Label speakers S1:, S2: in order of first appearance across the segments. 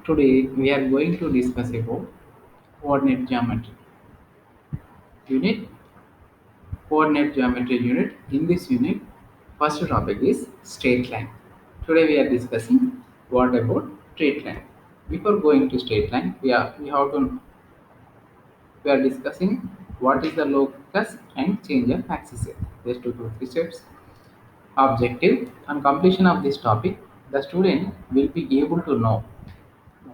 S1: Today we are going to discuss about coordinate geometry unit. Coordinate geometry unit. In this unit, first topic is straight line. Today we are discussing what about straight line. Before going to straight line, we are discussing what is the locus and change of axis. There's two to three steps. Objective on completion of this topic, the student will be able to know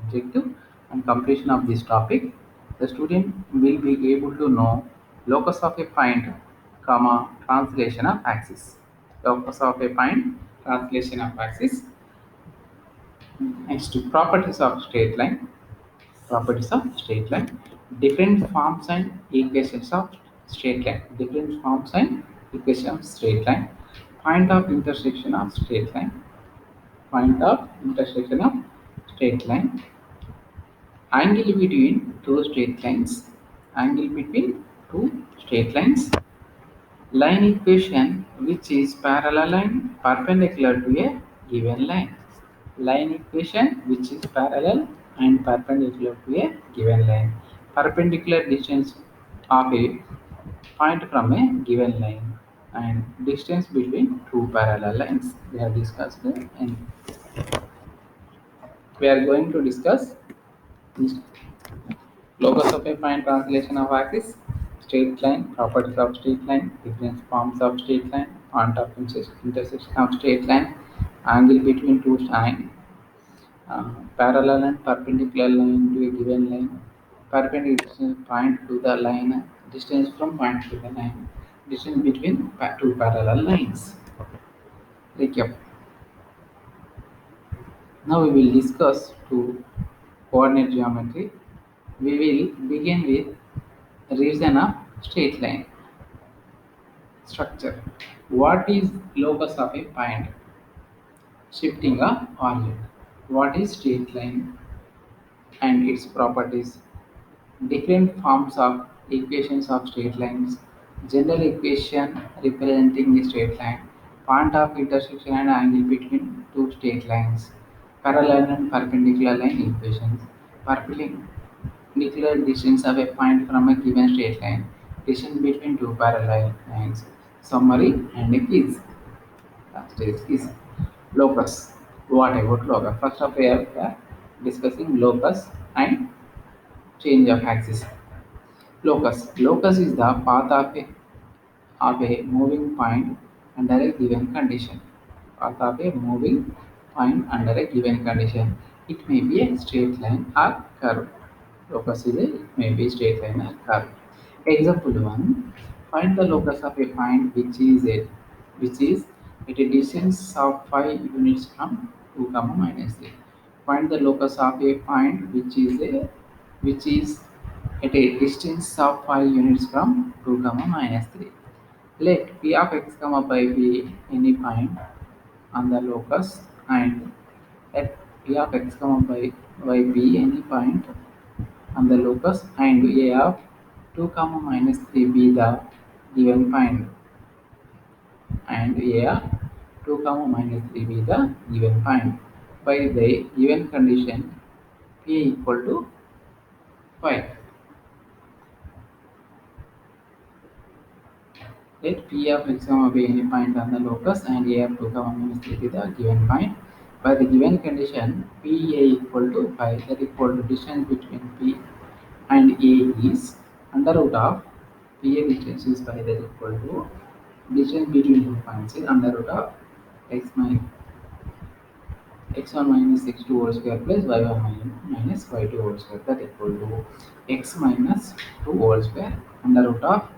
S1: objective and completion of this topic, the student will be able to know locus of a point, comma, translation of axis. Locus of a point, translation of axis. Next, properties of straight line. Properties of straight line. Different forms and equations of straight line. Different forms and equations of straight line. Point of intersection of straight line. Point of intersection of straight line. Angle between two straight lines. Angle between two straight lines. Line equation which is parallel and perpendicular to a given line. Line equation which is parallel and perpendicular to a given line. Perpendicular distance of a point from a given line and distance between two parallel lines. We have discussed and we are going to discuss this locus of a point, translation of axis, straight line, properties of straight line, different forms of straight line, point of intersection of straight line, angle between two lines, parallel and perpendicular line to a given line, perpendicular point to the line, distance from point to the line, distance between two parallel lines. Recap. Now we will discuss two coordinate geometry. We will begin with revision of straight line structure. What is locus of a point? Shifting a origin. What is straight line and its properties? Different forms of equations of straight lines. General equation representing the straight line. Point of intersection and angle between two straight lines. Parallel and perpendicular line equations. Perpendicular distance of a point from a given straight line. Distance between two parallel lines. Summary and a quiz. Last is locus. What about locus? First of all, we are discussing locus and change of axis. Locus. Locus is the path of a moving point under a given condition. Path of a moving point under a given condition. It may be a straight line or curve. Locus is it may be straight line or curve. Example 1. Find the locus of a point which is at a distance of 5 units from 2 comma minus 3. Find the locus of a point which is at a distance of 5 units from 2 comma minus 3. Let p of x comma by be any point on the locus and let p of x comma by be any point on the locus and a of 2 comma minus 3 be the given point and a of 2 comma minus 3 be the given point by the given condition p equal to 5. Let p of x comma be any point on the locus and a of 2 comma minus 3 be the given point by the given condition p a equal to 5, that equal to distance between p and a is under root of p a distance is 5, that equal to distance between two points is under root of x minus x1 minus x2 whole square plus y1 minus y2 whole square, that equal to x minus 2 whole square under root of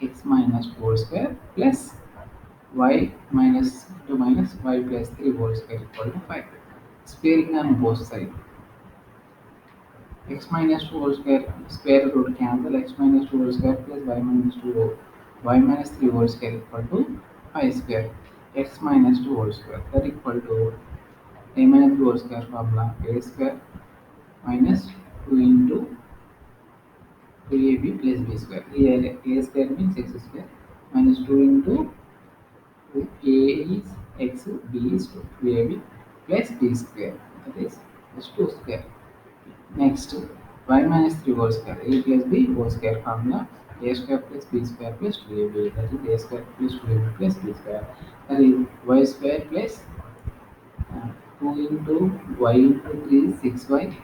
S1: x minus 2 whole square plus y minus 2 minus y plus 3 whole square equal to 5. Squaring on both sides. X minus 2 whole square root cancel, x minus 2 whole square plus y minus 2 y minus 3 whole square equal to 5 square. X minus 2 whole square, that equal to a minus 2 whole square formula, a square minus 2 into 2ab plus b square. Here a square means x square minus 2 into a is x, b is 2ab plus b square, that is 2 square. Next, y minus 3 whole square, a plus b whole square formula, a square plus b square plus 2ab, that is a square plus 2ab plus b square, that is y square plus 2 into y into 3 is 6y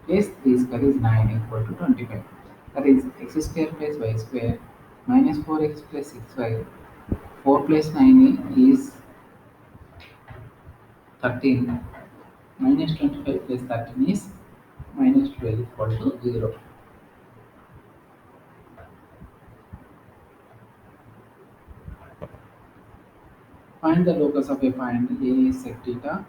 S1: plus 3 square is 9 equal to 25. That is x square plus y square minus 4x plus 6y. 4 plus 9 is 13 minus 25 plus 13 is minus 12 equal to 0. Find the locus of a point A sec theta,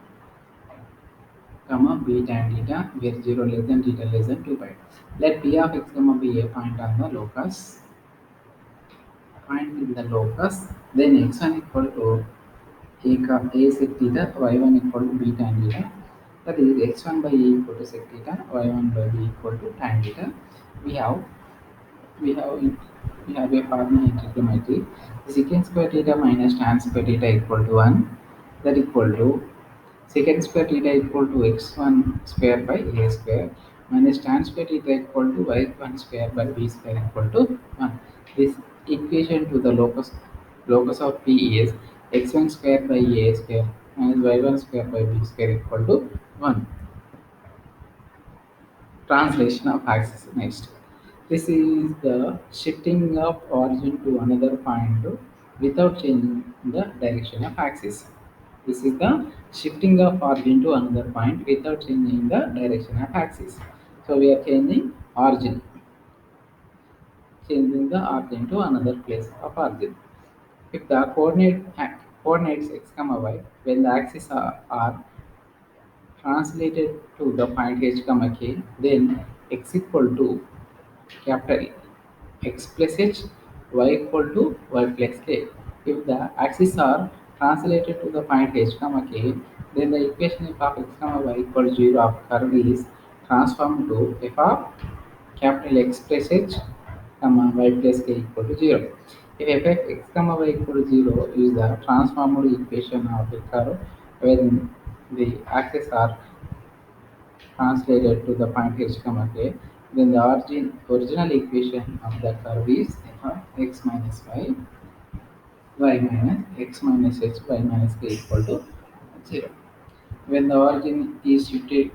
S1: comma b tan theta, where 0 less than theta less than 2 pi. Let P of x comma be a point on the locus. Find in the locus, then x1 equal to a sec theta, y1 equal to b tan theta. That is x1 by a equal to sec theta, y1 by b equal to tan theta. We have we have we have a formula in trigonometry. Secant square theta minus tan square theta equal to 1. That equal to secant square theta equal to x1 square by a square minus tan square theta equal to y1 square by b square equal to 1. This equation to the locus of p is x1 square by a square minus y1 square by b square equal to 1. Translation of axis next. This is the shifting of origin to another point without changing the direction of axis. This is the shifting of origin to another point without changing the direction of axis. So we are changing the origin to another place of origin. If the coordinates x comma y, when the axes are translated to the point h comma k, then x equal to capital x plus h, y equal to y plus k. If the axes are translated to the point h comma k, then the equation f of x comma y equal to 0 of curve is transformed to f of capital X plus h comma y plus k equal to 0. If f of x comma y equal to 0 is the transformed equation of a curve when the axes are translated to the point h comma k, then the original equation of the curve is f of x minus y minus x minus h y minus k equal to 0. When the origin is shifted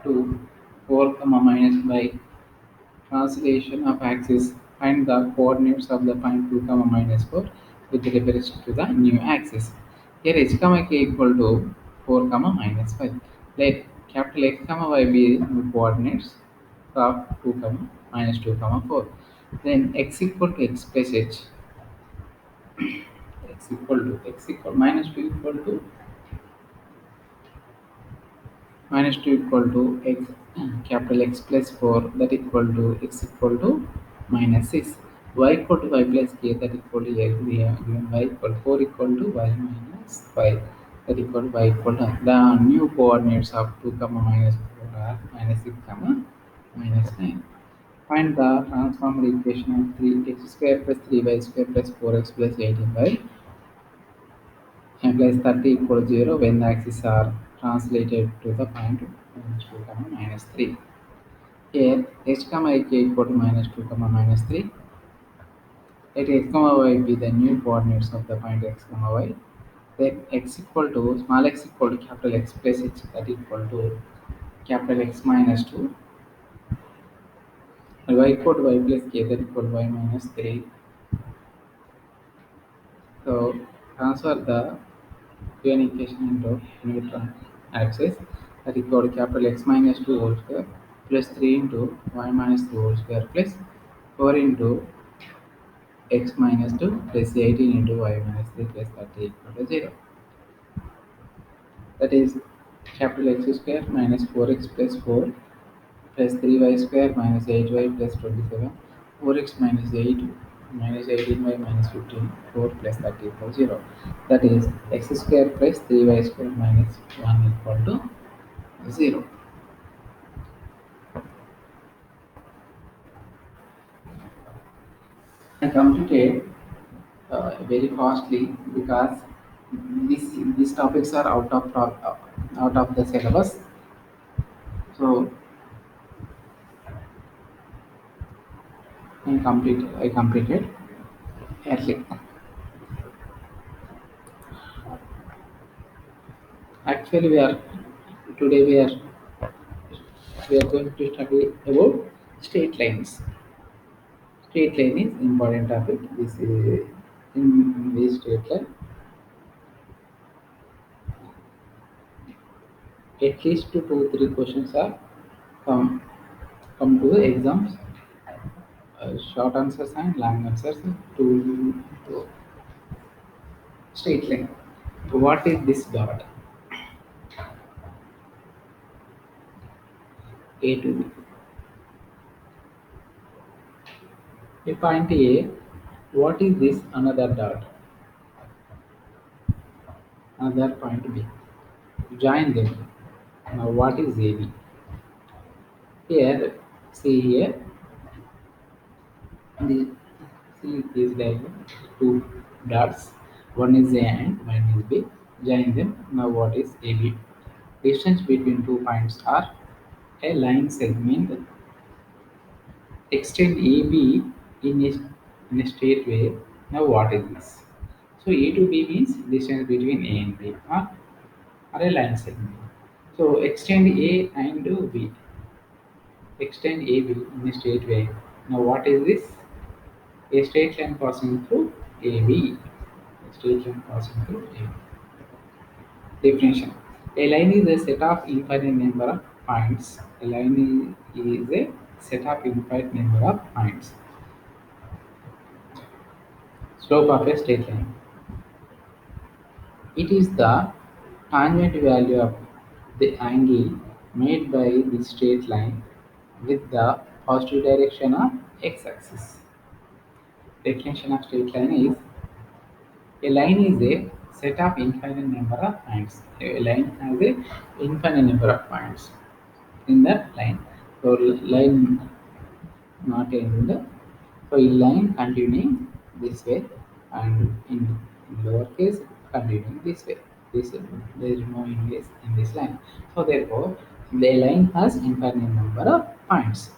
S1: to 4 comma minus by translation of axis, find the coordinates of the point 2 comma minus 4 with reference to the new axis. Here h comma k equal to 4 comma minus 5. Let capital X comma y be the coordinates of 2 comma minus 2 comma 4. Then x equal to x plus h, x equal minus 2 equal to minus 2 equal to x capital X plus 4, that equal to x equal to minus 6, y equal to y plus k, that equal to we have given y equal to 4 equal to y minus 5, that equal to y equal to the new coordinates of 2 comma minus 4 are minus 6 comma minus 9. Find the transformed equation of 3x square plus 3y square plus 4x plus 18y and plus 30 equal to 0 when the axes are translated to the point minus 2 comma minus 3. Here h comma ik equal to minus 2 comma minus 3. Let x comma y be the new coordinates of the point x comma y. Then x equal to small x equal to capital X plus h, that equal to capital X minus 2 and y equal to y plus k, that equal to y minus 3. So transfer the given equation into neutron axis, that equal to capital X minus 2 whole square plus 3 into y minus 2 whole square plus 4 into x minus 2 plus 18 into y minus 3 plus 30 equal to 0. That is capital X square minus 4x plus 4 plus 3y square minus 8y plus 27, 4x minus 8 minus 18y minus 15, 4 plus 30 equal to 0. That is x square plus 3y square minus 1 equal to 0. I completed very fastly because these topics are out of the syllabus. So I completed early. Actually, we are going to study about straight lines. Straight line is important topic. This is in this straight line. At least two three questions are come come to the exams. Short answers and long answers to straight line. What is this dot? A to B. A point A. What is this another dot? Another point B. Join them. Now what is AB? Here, see here, the see this diagram, two dots. One is A and one is B. Join them. Now what is AB? Distance between two points are a line segment. Extend AB in a straight way. Now what is this? So A to B means distance between A and B or a line segment. So extend A and do B. Extend AB in a straight way. Now what is this? A straight line passing through AB. A straight line passing through AB. Definition. A line is a set of infinite number of points. A line is a set of infinite number of points. Slope of a straight line. It is the tangent value of the angle made by the straight line with the positive direction of x-axis. Definition of straight line is a line is a set of infinite number of points. A line has a infinite number of points in that line. So line not end. So a line continuing this way and in lower case continuing this way. This there is no English in this line. So therefore the line has infinite number of points.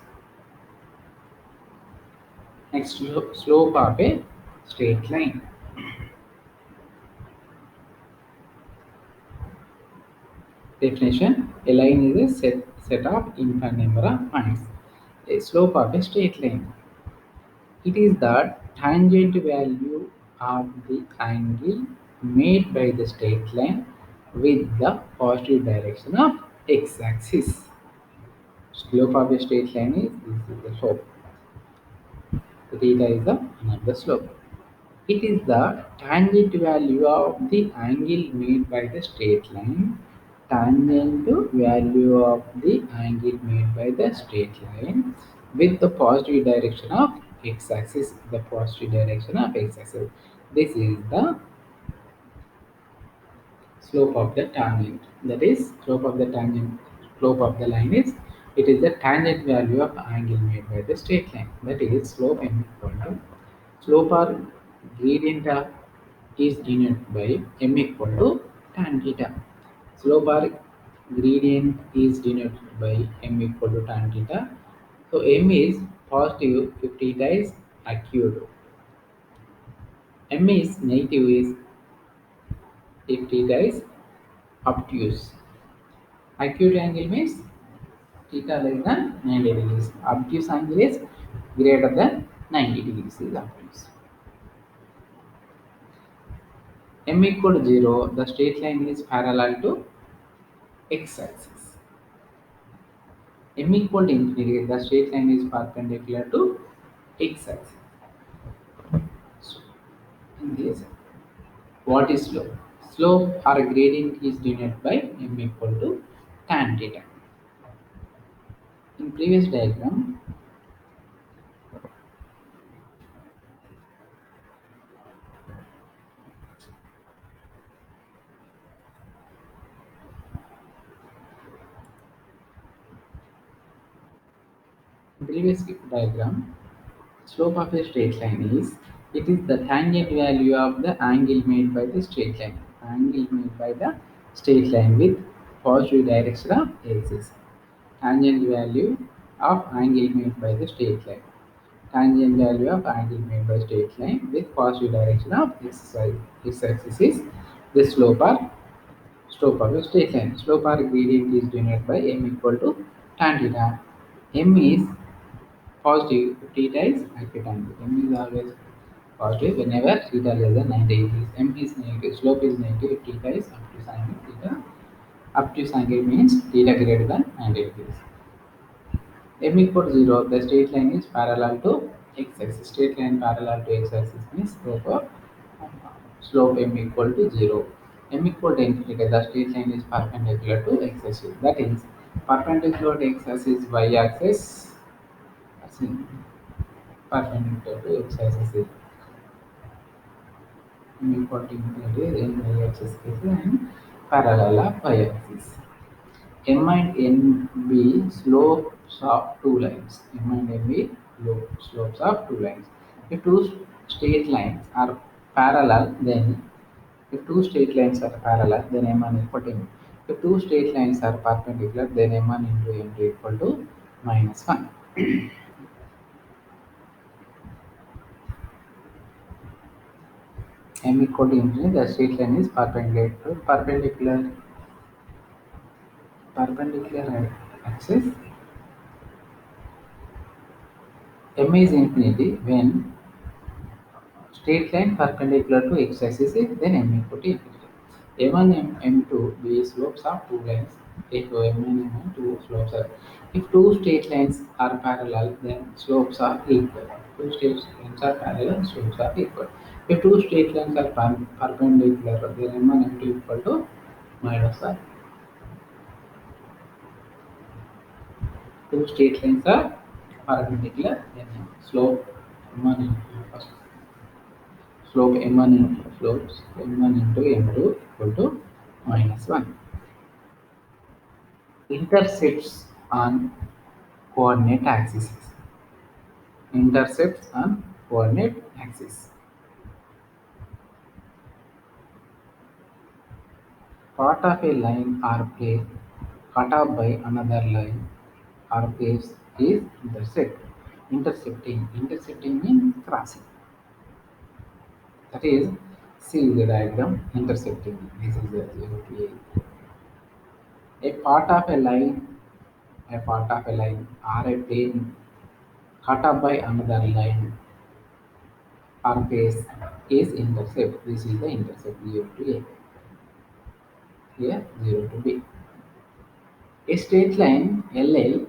S1: Next slope of a straight line. Definition: a line is a set of infinite number of points. A slope of a straight line. It is the tangent value of the angle made by the straight line with the positive direction of x-axis. Slope of a straight line is this is the slope. Theta is the another slope. It is the tangent value of the angle made by the straight line. Tangent value of the angle made by the straight line with the positive direction of x-axis. The positive direction of x-axis. This is the slope of the tangent. That is slope of the tangent. Slope of the line is it is the tangent value of angle made by the straight line. That is slope m equal to slope or gradient of is denoted by m equal to tan theta. Slope or gradient is denoted by m equal to tan theta. So m is positive if theta is acute. M is negative is if theta is obtuse. Acute angle means theta less than 90 degrees. Obtuse angle is greater than 90 degrees is obtuse. M equal to 0, the straight line is parallel to x-axis. M equal to infinity, the straight line is perpendicular to x-axis. So, in this, what is slope? Slope or gradient is denoted by m equal to tan theta. In previous diagram, slope of a straight line is it is the tangent value of the angle made by the straight line. Angle made by the straight line with positive direction of axis. Tangent value of angle made by the straight line. Tangent value of angle made by straight line with positive direction of x-axis is the slope of a straight line. Slope or gradient is denoted by m equal to tan theta. M is positive if theta is acute angle. M is always positive whenever theta less than 90 degrees. M is negative. Slope is negative if theta is up to sin theta. Up to sin means theta greater than 90 degrees. M equal to 0, the straight line is parallel to x-axis. Straight line parallel to x-axis means therefore slope m equal to 0. M equal to infinity, the straight line is perpendicular to x-axis. That is perpendicular to x-axis, y-axis, perpendicular to x-axis is m equal to infinity, then y-axis is and parallel of y-axis. M and N be slopes of two lines. M and N be slopes of two lines. If two straight lines are parallel, then if two straight lines are parallel, then M1 equal to M. If two straight lines are perpendicular, then M1 into M2 equal to minus 1. M equal to infinity, the straight line is perpendicular axis. M is infinity when straight line perpendicular to x-axis is then m equal to infinity. M1 and M2 be slopes of two lines. If M1 and M2 slopes are, if two straight lines are parallel, then slopes are equal. Two straight lines are parallel, slopes are equal. If two straight lines are perpendicular, then M1 and M2 equal to minus 1. Two straight lines are perpendicular, then slope M1 and first slope m1 into slopes m1 into m2 equal to minus 1. Intercepts on coordinate axes. Intercepts on coordinate axis. Part of a line or plane cut off by another line or place is intersect. Intercepting. Intercepting means crossing. That is, see the diagram intercepting. This is a part of a line, or a plane cut off by another line or face is intercept. This is the intercept 0 to A. Here 0 to B. A straight line LL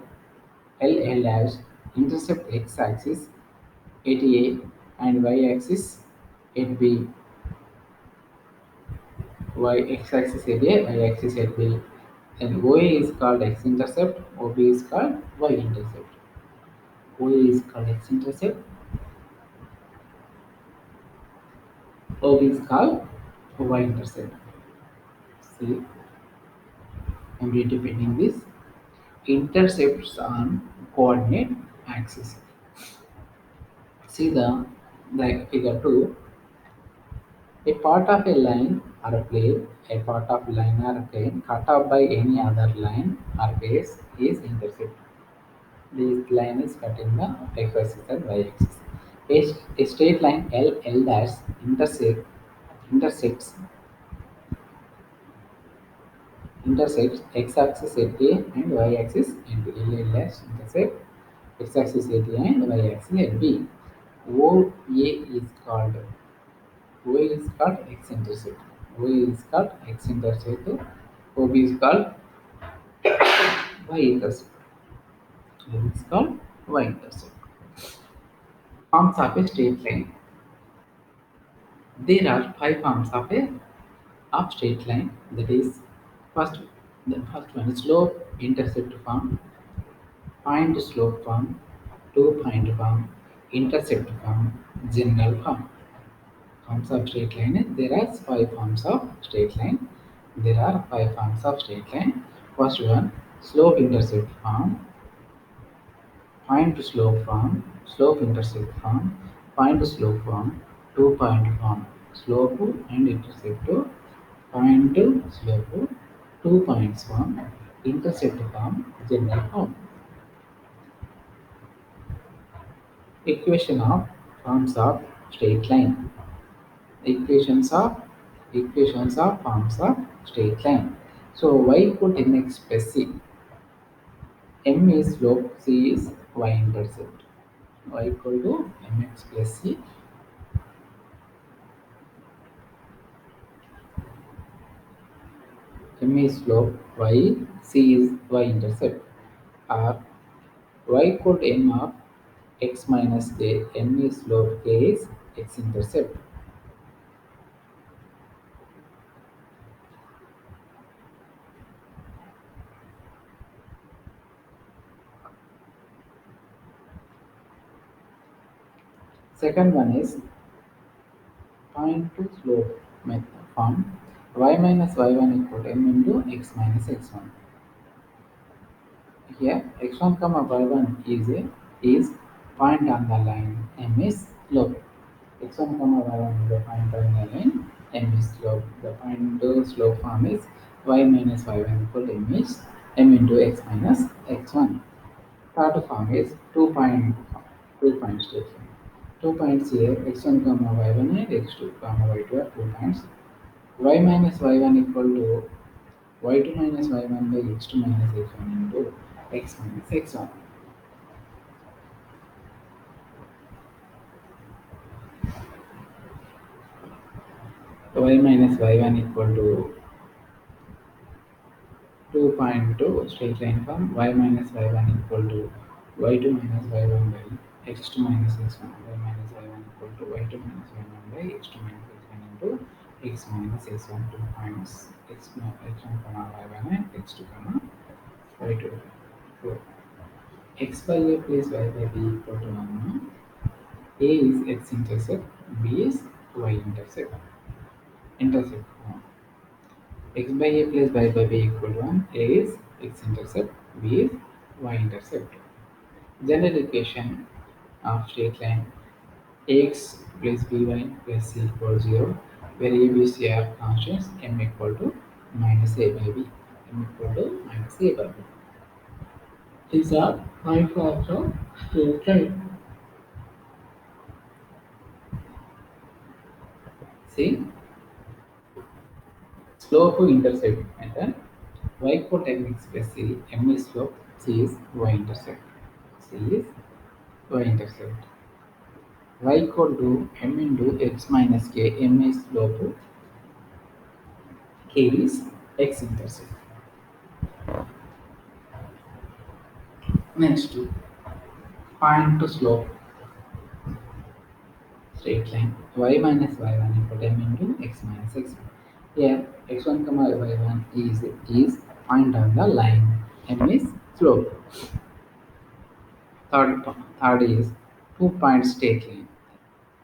S1: dash intercept x axis at A and y axis at B. X axis at A, y axis at B. And OA is called x intercept, OB is called y intercept. OA is called x intercept, OB is called y intercept. See, I'm repeating this. Intercepts on coordinate axis. See the figure 2. A part of a line or a plane, a part of line or a plane cut off by any other line or base is intercept. This line is cut in the x axis and y axis. A straight line L dash intersects intersects x axis at A and y axis at B. L dash intersect x axis at A and y axis at B. OA is called x intercept. OA is called x intercept. OB is called y intercept. OB is called y intercept. Forms of a straight line. There are five forms of a straight line. That is, first the first one is slope intercept form, point slope form, two point form, intercept form, general form. Forms of straight line. There are five forms of straight line. There are five forms of straight line. First one, slope intercept form, point slope form, slope intercept form, point slope form, two point form, slope and intercept, point slope, two points form, intercept form, general form. Equation of forms of straight line. Equations of forms of straight line. So y equal to mx plus c. M is slope, c is y intercept. Y equal to mx plus c. M is slope, y, c is y intercept. Or y equal to m of x minus k. M is slope, k is x intercept. Second one is point to slope method form y minus y1 equal to m into x minus x1. Here x1 comma y1 is point on the line, m is slope. X1 comma y1 is the point on the line, m is slope. The point to slope form is y minus y1 equal to m is m into x minus x1. Third form is 2 point statement. 2 points here, x1 comma y1 and x2 comma y2 are 2 points. Y minus y1 equal to y2 minus y1 by x2 minus x1 into x minus x1. Y minus y1 equal to 2.2 straight line form. Y minus y1 equal to y2 minus y1 by x2 minus x1. Y minus y1 equal to y2 minus y1 by x2 minus x1 into x minus x1. 2 points x1 comma y1 and x2 comma y2. 4. X by a plus y by b equal to 1. A is x intercept, b is y intercept. Intercept. X by a plus y by b equal to 1. A is x intercept, b is y intercept. General equation of straight line ax plus by plus c equals 0, where a, b, c are constants, m equal to minus a by b. M equal to minus a by b. These are five forms of straight line. See, slope to intercept method. Y equal to mx plus c, m is slope, c is y intercept. C is y intercept. Y equal to m into x minus k, m is slope, k is x intercept. Next, point to slope straight line. Y minus y1 equal to m into x minus x1. Here x1 comma y1 is point on the line. M is slope. Third is 2 point straight line.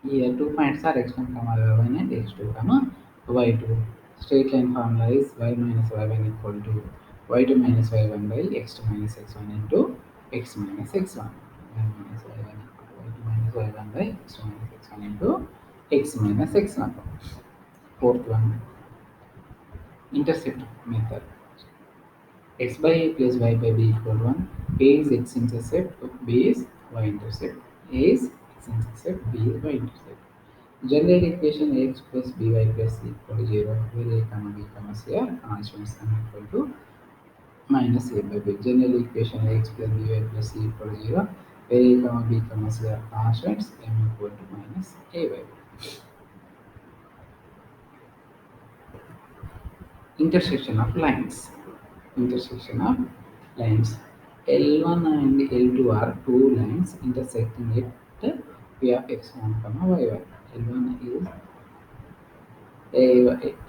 S1: Here 2 points are x1 comma y1 and x2 comma y2. Straight line formula is y minus y1 equal to y2 minus y1 by x2 minus x1 into x minus x1. Y minus y1 equal to y2 minus y1 by x2 minus x1 into x minus x1. Fourth one, intercept method. X by a plus y by b equal to 1. A is x intercept, b is y intercept. A is x intercept, b is y intercept. General equation ax plus by plus c equal to 0, where a comma b comma c are constants and equal to minus a by b. General equation ax plus by plus c equal to 0, where a comma b comma c are constants, m equal to minus a by b. Intersection of lines. Intersection of lines. L1 and L2 are two lines intersecting at P of x1 comma y1. L1 is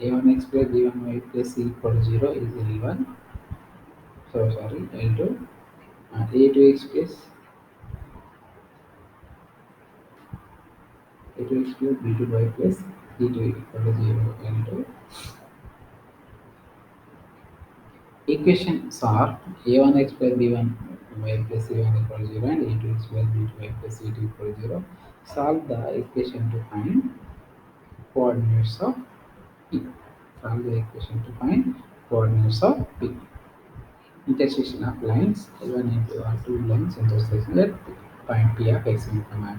S1: a1x plus b1y plus c equal to 0 is L1. So sorry, L2. A2x plus a2x plus b2y plus c2 equal to 0 L2. Equations are a1x plus b1y plus c1 equal to 0 and a2x plus b2y plus c2 equal to 0. Solve the equation to find coordinates of P. Solve the equation to find coordinates of P. Intersection of lines L1 and L2 are two lines intersecting at P. Find P of x1 comma.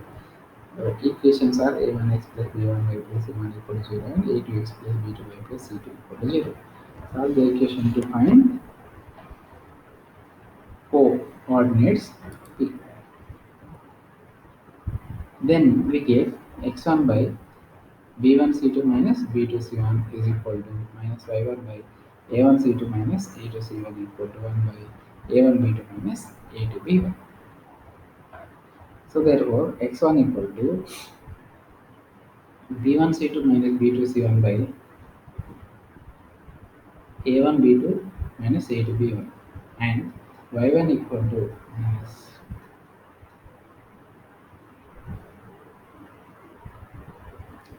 S1: The equations are a1x plus b1y plus c1 equal to 0 and a2x plus b2y plus c2 equal to 0. Solve the equation to find coordinates P. Then we get x1 by b1 c2 minus b2 c1 is equal to minus y1 by a1 c2 minus a2 c1 equal to 1 by a1 b2 minus a2 b1. So therefore x1 equal to b1 c2 minus b2 c1 by a1 b2 minus a2 b1 and y1 equal to minus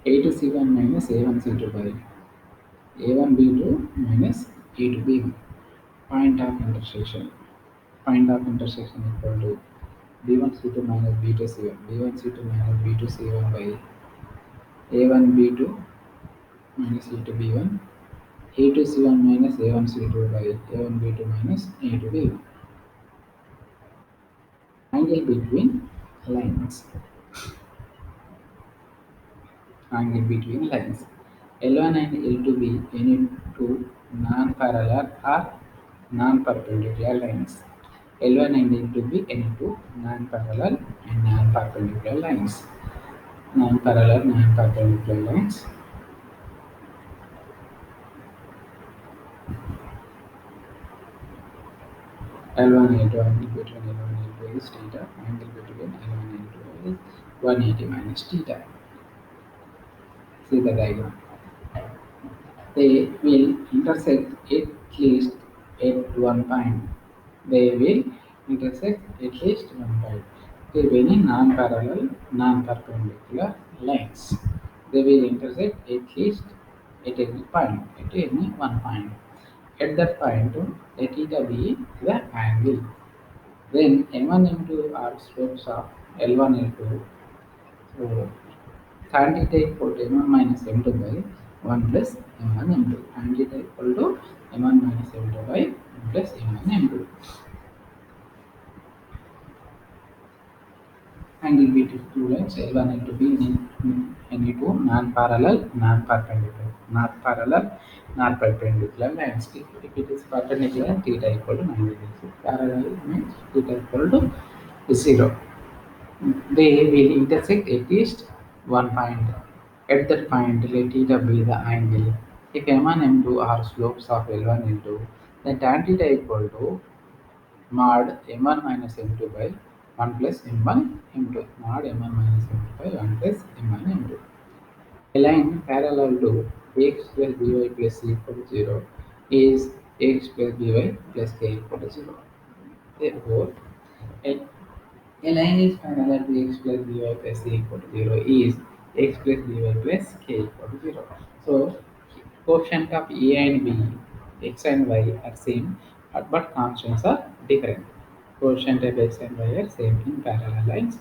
S1: a2 c1 minus a1 c2 by a1 b2 minus a2 b1. Point of intersection. Point of intersection equal to b1 c2 minus b2 c1. b1 c2 minus b2 c1 by a1 b2 minus a2 b1. a2 c1 minus a1 c2 by a1 b2 minus a2 b1. Angle between lines. Angle between lines. L1 and L2 be any two non-parallel or non-perpendicular lines. L1 and L2 be any two non-parallel and non-perpendicular lines. Non-parallel, non-perpendicular lines. L1 L2 angle between L1 and L2 is theta. Angle between L1 and L2 is 180 minus theta. See the diagram. They will intersect at least at one point. They will intersect at least one point. They will be non-parallel, non-perpendicular lines. They will intersect at least at any point, at any one point. At that point, let theta be the angle. Then M1 M2 are slopes of L1 L2. So tan theta equal to m1 minus m2 by 1 plus m1 m2. Tan theta equal to m1 minus m2 by 1 plus m1 m2. Angle between two lines L1 and L2 be any two non-parallel, non-perpendicular, not parallel, not perpendicular lines. If it is perpendicular, theta equal to 90 degrees. Parallel means theta equal to 0. They will intersect at least one point. At that point, let theta be the angle. If m1 m2 are slopes of L1 L2, then tan theta equal to mod m1 minus m2 by 1 plus m1 m2. Mod m1 minus m2 by 1 plus m1 m2. A line parallel to x plus by plus c equal to 0 is x plus by plus k equal to 0. Therefore, a a line is parallel to x plus by plus c equal to 0 is x plus by plus k equal to 0. So, quotient of a and b, x and y are same, but constants are different. Quotient of x and y are same in parallel lines,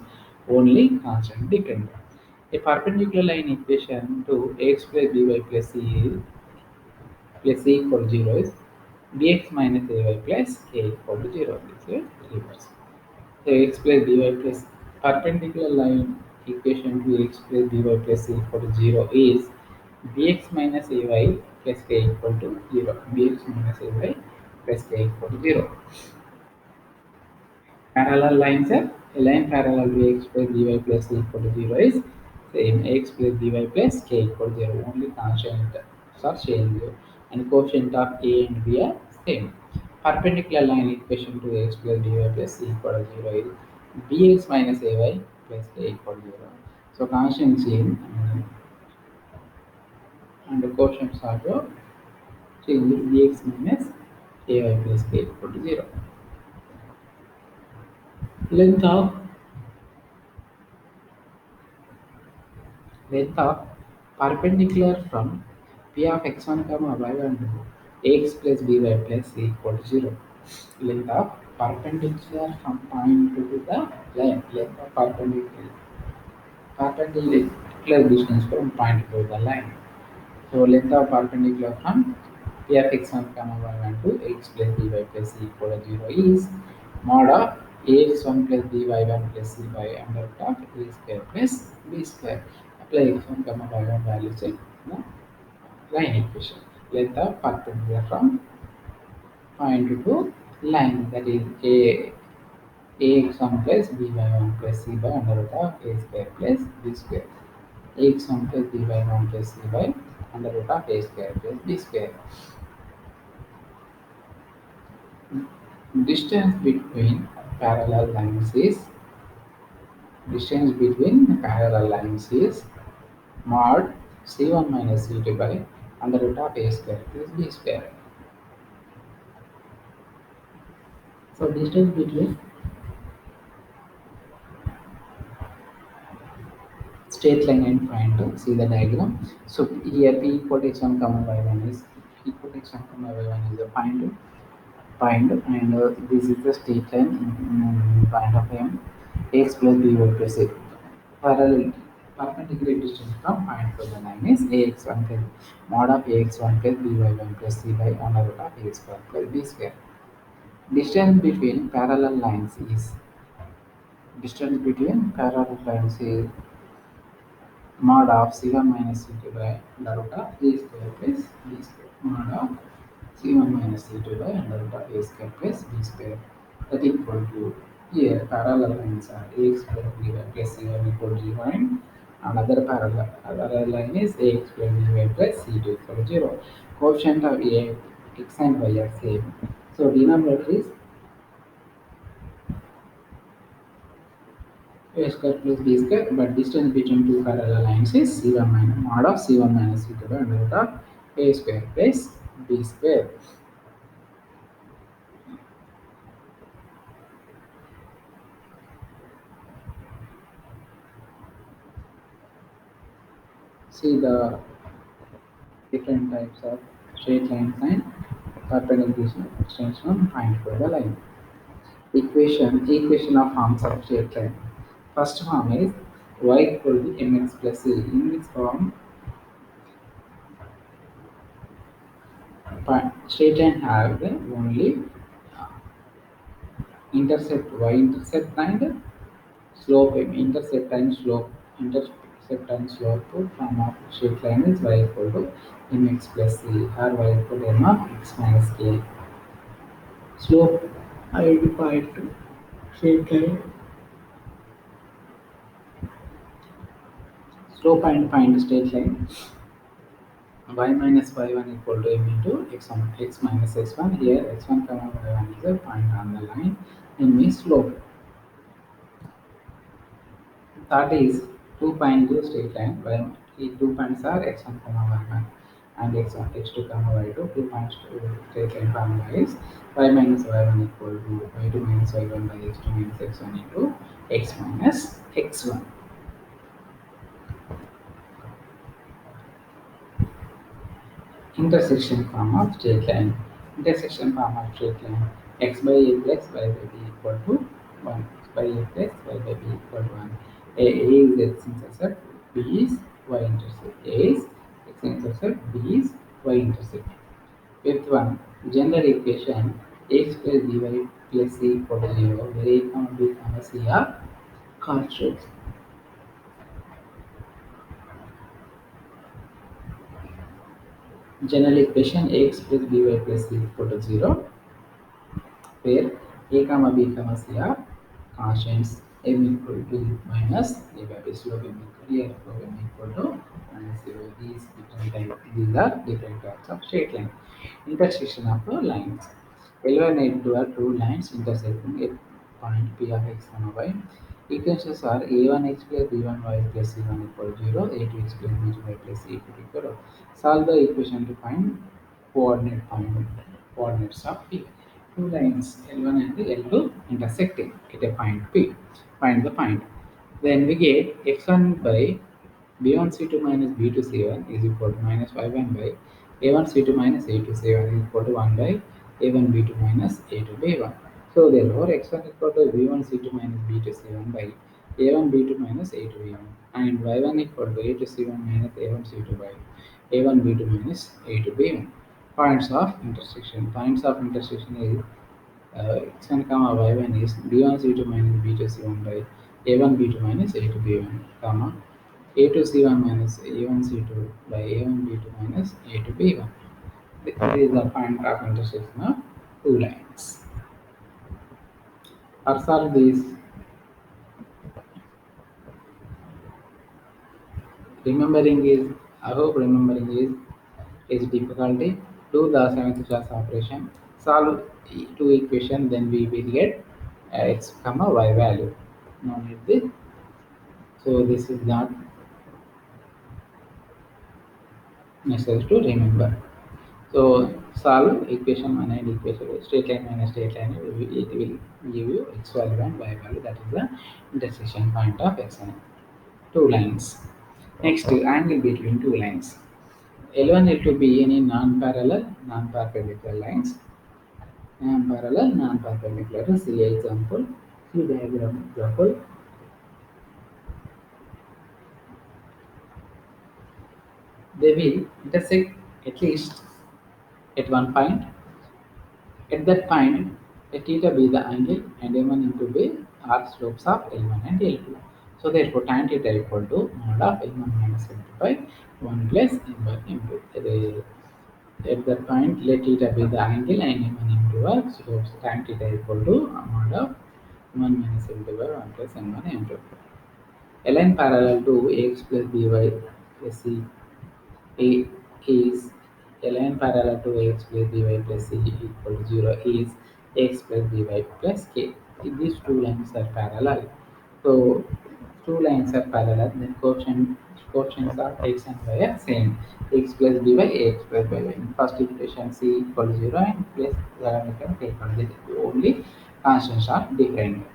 S1: only constant different. A perpendicular line equation to x plus by plus c plus c equal to 0 is bx minus ay plus k equal to 0. This is reverse. So x plus dy plus perpendicular line equation to x plus dy plus c equal to 0 is bx minus ay plus k equal to 0. Bx minus ay plus k equal to 0. Parallel lines are a line parallel to x plus dy plus c equal to 0 is same x plus dy plus k equal to 0. Only constant are changed and quotient of a and b are same. Perpendicular line equation to x plus dy plus c equal to 0 is bx minus ay plus k equal to 0. So constant same and the quotients also change bx minus ay plus k equal to 0. Length of length of perpendicular from P of x1 comma y1 to ax plus by plus c equal to 0. Length of perpendicular from point to the line. Length of perpendicular distance from point to the line. So length of perpendicular from P of x1 comma y1 to x plus by plus c equal to 0 is mod of ax1 plus by1 plus c by under root of a square plus b square. Apply x1 comma y1 values in the line equation. Let the perpendicular from point to line, that is ax1 plus by1 plus c by under root of a square plus b square. ax1 plus by1 plus c by under root of a square plus b square. Distance between parallel lines is distance between parallel lines is mod c1 minus c2 by under root of a square plus b square. So distance between straight line and point to see the diagram. So here p equal to x1 comma y1 is equal to x1 comma y1 is a point, and this is the straight line point of m x plus by plus a. Parallel perpendicular distance from point to the line is ax1 plus mod of ax1 plus by1 plus c by under root of a square plus b square. Distance between parallel lines is distance between parallel lines is mod of c1 minus c2 by under root of a square plus b square. Mod of c1 minus c2 by under root of a square plus b square. That equal to here parallel lines are ax plus by plus c1 equal to 0, and another parallel line is ax plus by plus c2 equal to 0. Coefficient of a x and y are same. So denominator is a square plus b square, but distance between two parallel lines is c1 minus mod of c1 minus c2 by under root of a square plus b square. See the different types of straight lines and perpendicular extends from point to the line. Equation of forms of straight line. First form is y equal to mx plus c. In this form, straight line have the only intercept y-intercept and slope intercept and slope from of straight line is y equal to mx plus c or y equal to m of x minus k. Slope identified to straight line. Slope and find straight line y minus y1 equal to m into x1 x minus x1. Here x1 comma y1 is a point on the line, m is slope. That is 2 point straight line. Where the 2 points are x1 comma y1 and x1 x2 comma y2. 2 points to straight line formula is y minus y1 equal to y2 minus y1 by x2 minus x1 into x minus x1. Intersection form of straight line. Intersection form of straight line. X by a plus y by b equal to 1. X by a plus y by b equal to 1. A is x intercept, b is y intercept. A is x intercept, b is y intercept. Fifth one, general equation x plus by plus c equal to 0, where a comma b comma c are constants. General equation x plus by plus c equal to 0, where a comma b comma c are constants. M equal to minus a by b, slope m equal to a, slope m equal to minus 0. These are different types of straight line. Intersection of the lines. L1 and L2 are two lines intersecting at point P of x comma y. Equations are a1x plus b1y plus c1 equal to 0, a2x plus b2y plus c2 equal to 0. Solve the equation to find coordinates of P. Two lines L1 and L2 intersecting at a point P. Find the point. Then we get x1 by b1 c2 minus b2 c1 is equal to minus y1 by a1 c2 minus a2 c1 is equal to 1 by a1 b2 minus a2 b1. So therefore x1 equal to b1 c2 minus b2 c1 by a1 b2 minus a2 b1, and y1 equal to a2 c1 minus a1 c2 by a1 b2 minus a2 b1. Points of intersection. Points of intersection is x1 comma y1 is b1 c2 minus b2 c1 by a1 b2 minus a2 b1 comma a2 c1 minus a1 c2 by a1 b2 minus a2 b1. This is the point of intersection of two lines. For solve this, remembering is I hope remembering is difficulty. Do the seventh class operation. Solve two equation, then we will get x comma y value. No need this. So this is not necessary to remember. So solve equation 1 and equation straight line minus straight line. It will give you x value and y value. That is the intersection point of x and two lines. Next, angle between two lines. L1, L2 be any non-parallel, non-perpendicular lines. Non-parallel, non-perpendicular. See example. See diagram example. They will intersect at least at one point. At that point, let theta be the angle and m1 into b are slopes of L1 and L2. So therefore, tan theta equal to mod of L1 minus L2 by 1 plus m by m2. At that point, let theta be the angle and m1 m2 are slopes. Tan theta equal to mod of m1 minus m2 by 1 plus m1 m2. A line parallel to ax plus by plus c a is a line parallel to x plus by plus c equal to 0 is x plus by plus k. These two lines are parallel. So two lines are parallel, then coefficients of x and y are same. X plus by x plus by y. In first equation c equal to 0 and plus k equal to 0. Only constants are different.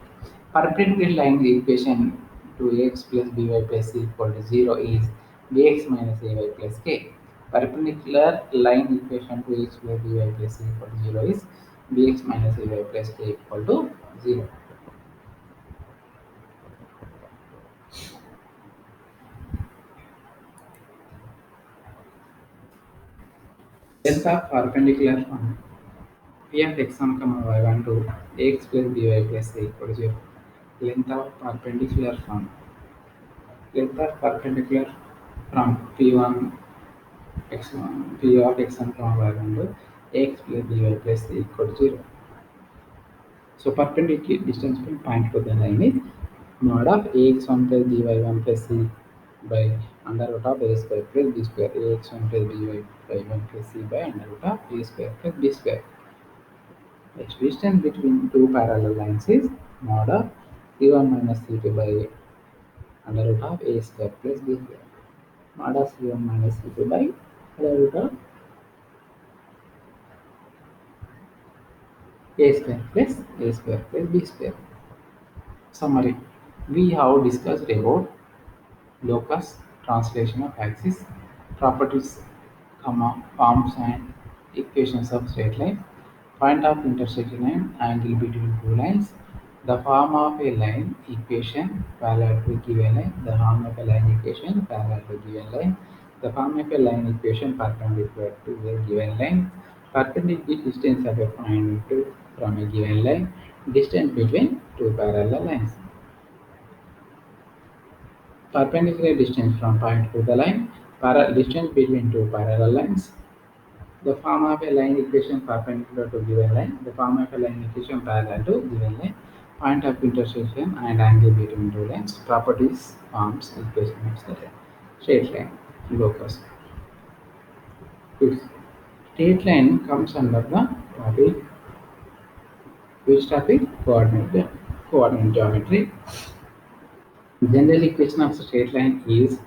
S1: Perpendicular line equation to x plus by plus c equal to 0 is bx minus ay plus k. Perpendicular line equation to x plus by plus c equal to 0 is bx minus ay plus k equal to 0. Length of perpendicular from p of x1 comma y1 to x plus by plus c equal to 0. Length of perpendicular from from p1 x1 p of x1 comma y1 to x plus by plus c equal to 0. So perpendicular distance between point to the line is mod of ax1 plus by1 plus c by under root of a square plus b square. Ax1 plus by1 plus c by under root of a square plus b square. Next distance between two parallel lines is mod of c1 minus c2 by under root of a square plus b square. Mod of c1 minus c2 by under root of a square plus b square. Summary. We have discussed about locus, translation of axis, properties, comma, forms and equations of straight line, point of intersection and angle between two lines, the form of a line equation parallel to given line, the form of a line equation parallel to given line, the form of a line equation perpendicular to a given line, perpendicular distance of a point from a given line, distance between two parallel lines. Perpendicular distance from point to the line, distance between two parallel lines, the form of a line equation perpendicular to given line, the form of a line equation parallel to given line, point of intersection and angle between two lines, properties, forms, equation, etc. Straight line, locus. If straight line comes under the topic, which topic? Coordinate geometry. General equation of straight line is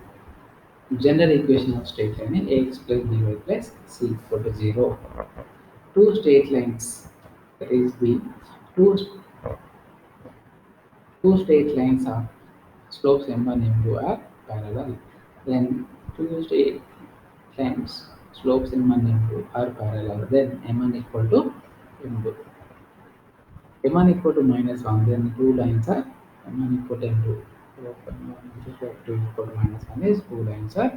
S1: general equation of straight line is ax plus by plus c equal to 0. Two straight lines, that is the two, two straight lines of slopes m1 m2 are parallel. Then two straight lines slopes m1 m2 are parallel. Then m1 equal to m2. m1 equal to minus 1. Then two lines are m1 equal to m2. So m1 equal to minus 1 is two lines are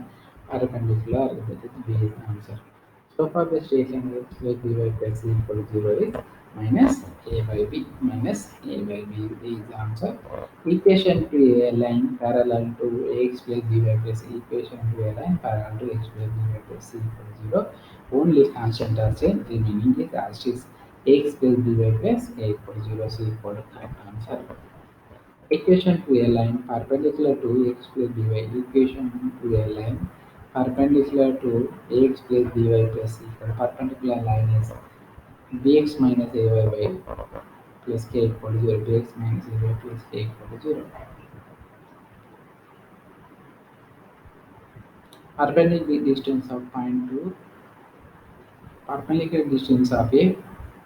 S1: perpendicular. That is B is the answer. So for the straight line x plus by plus c equal to 0 is minus a by b minus a by b is the answer. Equation to a line parallel to x plus by plus equation to a line parallel to x plus by plus c equal to 0. Only constant are same, remaining is as is x plus by plus a equal to 0, c equal to correct answer. Equation to a line perpendicular to x plus by. Equation to a line perpendicular to x plus by plus c. The perpendicular line is bx minus ay by plus k equal to 0. Bx minus ay plus k equal to 0. Perpendicular distance of point to perpendicular distance of a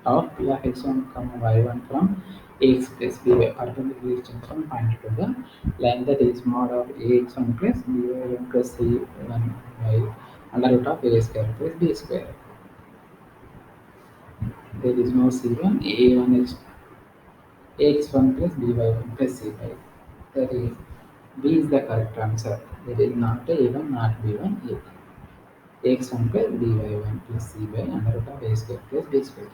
S1: of p of x1 comma y1 from ax plus by. Perpendicular distance from point to the line, that is mod of ax1 plus by1 plus c1 by under root of a square plus b square. There is no c1, a1 is ax1 plus by1 plus c5. That is b is the correct answer. There is not a1, not b1, x1 plus by1 plus c by under root of a square plus b square.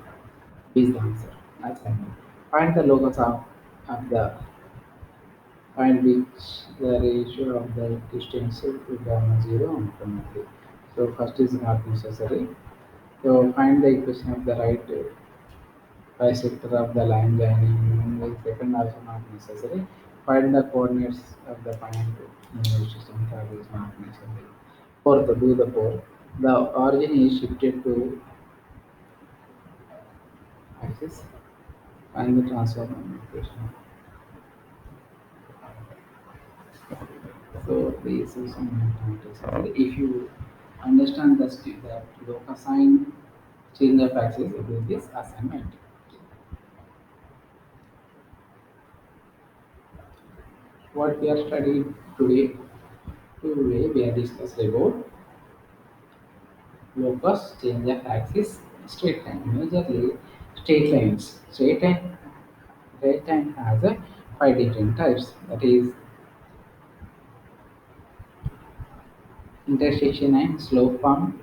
S1: B is the answer. Assignment. Find the locus of the point which the ratio of the distance to gamma 0 ఉంటుంది. So first is not necessary. So find the equation of the right bisector of the line joining. The second also not necessary. Find the coordinates of the point in the system. Third is not necessary. Fourth, do the fourth. The origin is shifted to axis. Find the transform equation. So this is some advantages. If you understand that locus sign change of axis with this assignment. What we are studying today we are discussed about locus change of axis straight line. Majorly straight lines. Straight line has a five different types. That is intersection and slope form,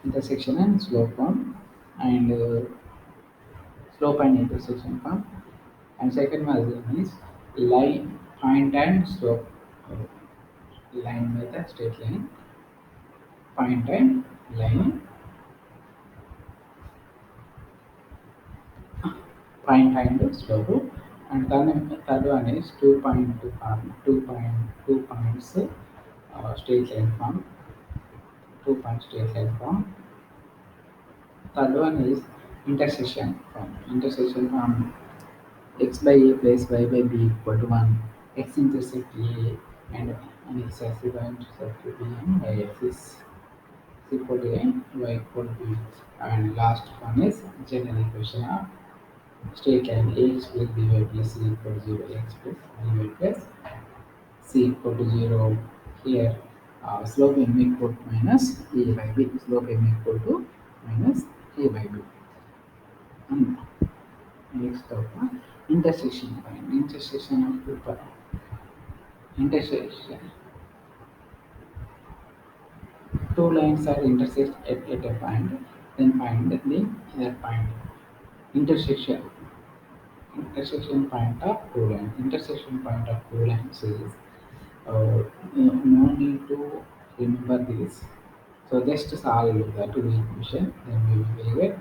S1: intersection and slope form, and slope and intersection form. And second one is line, point and slope. Line method, straight line, point and line, point and slope. And then third one is 2 point form, 2 points straight line form, 2 point straight line form. Third one is intersection form. Intersection form, x by a plus y by b equal to 1. X intersect a and x axis y intersect b and y axis is equal to a, y equal to b. And last one is general equation of straight line ax plus by plus c equal to 0. X plus by plus c equal to 0. Here slope m equal to minus a by b. Slope m equal to minus a by b. And next up, intersection point. Intersection of intersection. Two lines are intersect at a point, then find the other point. Intersection. Intersection point of two lines. Intersection point of two lines is no need to remember this. So just solve the two equation, then we will get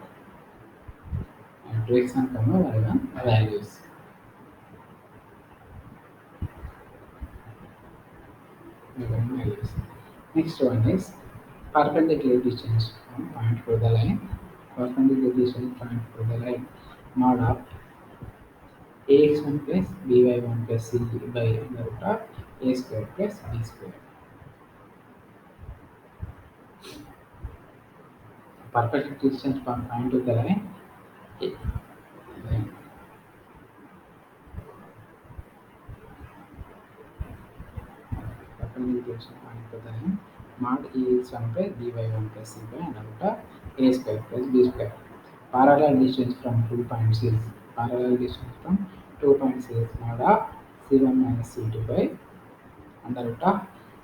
S1: x and comma y1 values. Values. Next one is perpendicular distance from point to the line. Perpendicular distance point to the line. Mod of ax1 plus by1 plus c by under root of a square plus b square. Perpendicular distance from point to the line. Line. Perpendicular distance point to the line. Mod ax1 plus by1 plus c by under root of a square plus b square. Parallel distance from 2 points is parallel distance from 2 points is mod of c1 minus c2 by under root of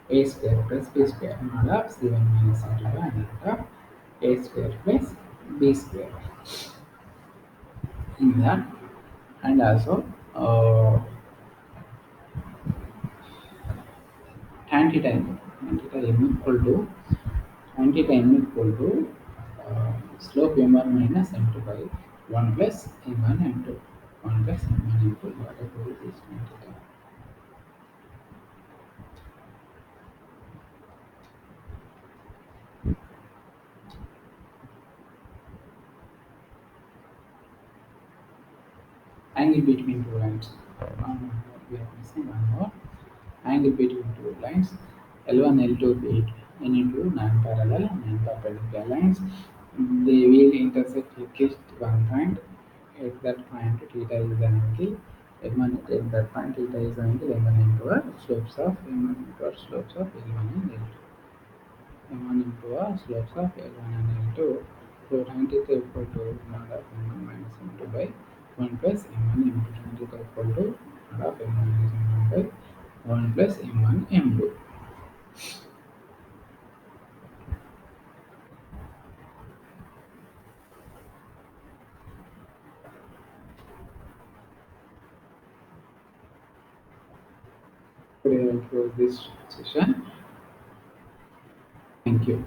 S1: a square plus b square. Mod of c1 minus c2 by under root of a square plus b square. in that. And also uh, anti-time anti-time equal to slope m1 minus m2 by 1 plus m1 m2, 1 plus m1 m2, whatever it is anti-time. Angle between two lines. We are missing one more. Angle between two lines. L1, L2 beat n into non-parallel and perpendicular lines. They will intersect at least one point. At that point, theta is the angle. M1 at that point, theta is the angle. M1 into a slopes of M1 into a slopes of L1 and L2. M1 into a slopes of L1 and L2. So tan theta equal to mod of M1 minus M2 by 1 plus M1 M2. Tan theta equal to mod of M1 minus M1 by 1 plus M1 M2. Today I close this session. Thank you.